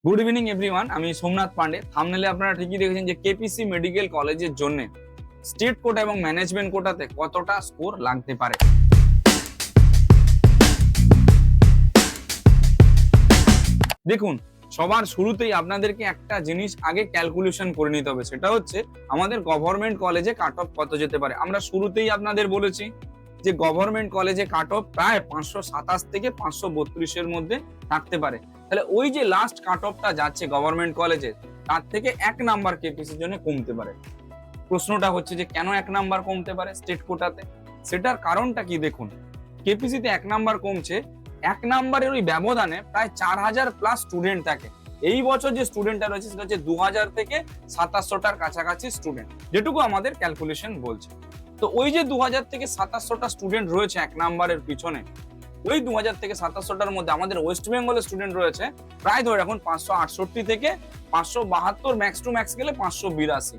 Good evening everyone, আমি সোমনাথ পান্ডে। থাম্বনেলে আপনারা ঠিকই দেখেছেন যে কেপিসি মেডিকেল কলেজের জন্য স্টেট কোটা এবং ম্যানেজমেন্ট কোটাতে কতটা স্কোর লাগতে পারে। দেখুন, সবার শুরুতেই আপনাদেরকে একটা জিনিস আগে ক্যালকুলেশন করে নিতে হবে, সেটা হচ্ছে আমাদের গভর্নমেন্ট কলেজে কাট অফ কত যেতে পারে। আমরা শুরুতেই আপনাদের বলেছি যে গভর্নমেন্ট কলেজে কাট অফ প্রায় 527 থেকে 532 মধ্যে থাকতে পারে। তাহলে ওই যে লাস্ট কাট অফটা যাচ্ছে গভর্নমেন্ট কলেজে, তার থেকে 1 নাম্বার কেপিসির জন্য কমতে পারে। প্রশ্নটা হচ্ছে যে কেন 1 নাম্বার কমতে পারে স্টেট কোটাতে, সেটার কারণটা কি। দেখুন, কেপিসিতে 1 নাম্বার কমছে, 1 নাম্বারের ওই ব্যবধানে প্রায় 4000 প্লাস স্টুডেন্ট থাকে। এই বছর যে স্টুডেন্টটা রয়েছে সেটা হচ্ছে 2000 থেকে 2700টার কাছাকাছি স্টুডেন্ট, যেটুকু আমাদের ক্যালকুলেশন বলছে। তো ওই যে 2000 থেকে 2700টা স্টুডেন্ট রয়েছে 1 নাম্বারের পিছনে, ওই 2000 থেকে 2700টার মধ্যে আমাদের ওয়েস্ট বেঙ্গলের স্টুডেন্ট রয়েছে প্রায় ধরে এখন 568 থেকে 572, ম্যাক্স টু ম্যাক্স গেলে 582।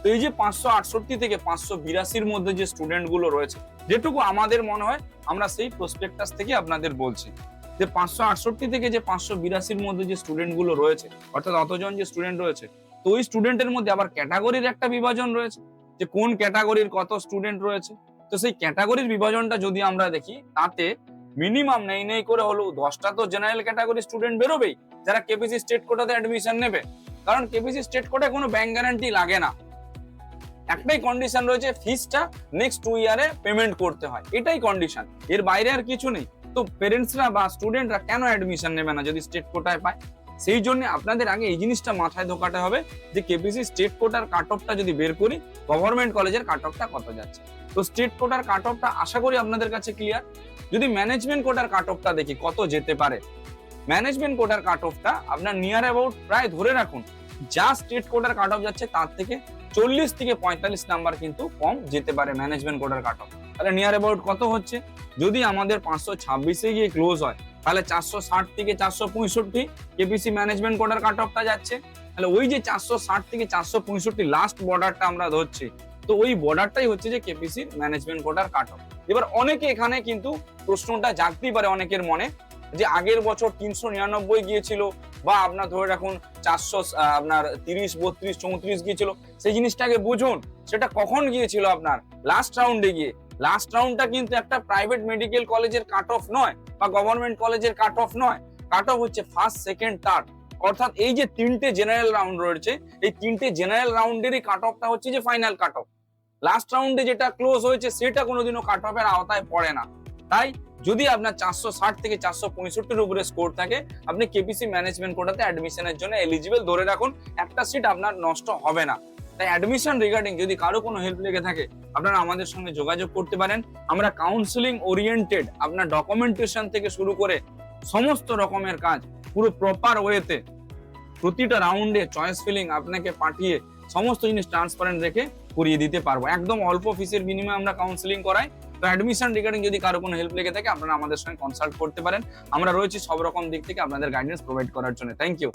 তো এই যে 568 থেকে 582-র মধ্যে যে স্টুডেন্ট গুলো রয়েছে, যেটুকু আমাদের মনে হয়, আমরা সেই প্রসপেক্টাস থেকে আপনাদের বলছি যে 568 থেকে যে 582-র মধ্যে যে স্টুডেন্ট গুলো রয়েছে, অর্থাৎ অতজন যে স্টুডেন্ট রয়েছে, তো ওই স্টুডেন্টের মধ্যে আবার ক্যাটাগরির একটা বিভাজন রয়েছে, যে কোন ক্যাটাগরির কত স্টুডেন্ট রয়েছে। তো সেই ক্যাটাগরির বিভাজনটা যদি আমরা দেখি, তাতে মিনিমাম নেই করে হলেও 10টা তো জেনারেল ক্যাটাগরি স্টুডেন্ট বেরোবেই যারা কেপিসি স্টেট কোটাতে অ্যাডমিশন নেবে। কারণ কেপিসি স্টেট কোটায় কোনো ব্যাংক গ্যারান্টি লাগে না, একটাই কন্ডিশন রয়েছে, ফিসটা নেক্সট 2 ইয়ারে পেমেন্ট করতে হয়, এটাই কন্ডিশন, এর বাইরে আর কিছু নেই। তো পেরেন্টসরা বা স্টুডেন্টরা কেন অ্যাডমিশন নেবে না যদি স্টেট কোটায় পায়? সেই জন্য আপনাদের আগে এই জিনিসটা মাথায় ঢোকাতে হবে যে কেপিসি স্টেট কোটার কাট অফটা যদি বের করি, গভর্নমেন্ট কলেজের কাট অফটা কত যাচ্ছে। তো স্টেট কোটার কাট অফটা আশা করি আপনাদের কাছে ক্লিয়ার। যদি ম্যানেজমেন্ট কোটার কাট অফটা দেখি কত যেতে পারে, ম্যানেজমেন্ট কোটার কাট অফটা আপনার নিয়ার অ্যাবাউট প্রায় ধরে রাখুন যা স্টেট কোটার কাট অফ যাচ্ছে তার থেকে 40 থেকে 45 নাম্বার কিন্তু কম যেতে পারে ম্যানেজমেন্ট কোটার কাট অফ। তাহলে নিয়ার অ্যাবাউট কত হচ্ছে, যদি আমাদের 526-এ গিয়ে ক্লোজ হয়, তাহলে 460 থেকে 465 কেপিসি ম্যানেজমেন্ট কোটার কাট অফটা যাচ্ছে। তাহলে ওই যে 460 থেকে 465 লাস্ট বর্ডারটা আমরা ধরছি, তো ওই বর্ডারটাই হচ্ছে যে কেপিসি ম্যানেজমেন্ট কোটার কাট অফ। এবার অনেকে এখানে কিন্তু প্রশ্নটা জাগতেই পারে অনেকের মনে, যে আগের বছর 399 গিয়েছিল, বা আপনার ধরে রাখুন 400 আপনার 30, 32, 34 গিয়েছিল, সেই জিনিসটাকে বুঝুন সেটা কখন গিয়েছিল আপনার লাস্ট রাউন্ডে গিয়ে। লাস্ট রাউন্ডটা কিন্তু একটা প্রাইভেট মেডিকেল কলেজের কাট অফ নয় বা গভর্নমেন্ট কলেজের কাট অফ নয়, কাট অফ হচ্ছে ফার্স্ট, সেকেন্ড, থার্ড। অর্থাৎ এই যে 3টে জেনারেল রাউন্ড রয়েছে, এই 3টে জেনারেল রাউন্ডেরই কাট অফটা হচ্ছে যে ফাইনাল কাট অফ। লাস্ট রাউন্ডে যেটা ক্লোজ হয়েছে সেটা কোনোদিনও কাট অফের আওতায় পড়ে না। তাই যদি আপনার 460 থেকে 465-এর উপরে স্কোর থাকে, আপনি কেপিসি ম্যানেজমেন্ট কোটাতে অ্যাডমিশনের জন্য এলিজিবল ধরে রাখুন, একটা সিট আপনার নষ্ট হবে না। তাই অ্যাডমিশন রিগার্ডিং যদি কারো কোনো হেল্প লেগে থাকে, আপনারা আমাদের সঙ্গে যোগাযোগ করতে পারেন। আমরা কাউন্সিলিং ওরিয়েন্টেড, আপনার ডকুমেন্টেশন থেকে শুরু করে সমস্ত রকমের কাজ পুরো প্রপার ওয়েতে, প্রতিটা রাউন্ডে চয়েস ফিলিং আপনাকে পাঠিয়ে সমস্ত জিনিস ট্রান্সপারেন্ট রেখে করিয়ে দিতে পারবো। একদম অল্প ফিসের বিনিময়ে আমরা কাউন্সিলিং করাই। তো অ্যাডমিশন রিগার্ডিং যদি কারো কোনো হেল্প লেগে থাকে, আপনারা আমাদের সঙ্গে কনসাল্ট করতে পারেন। আমরা রয়েছি সব রকম দিক থেকে আপনাদের গাইডেন্স প্রোভাইড করার জন্য। Thank you.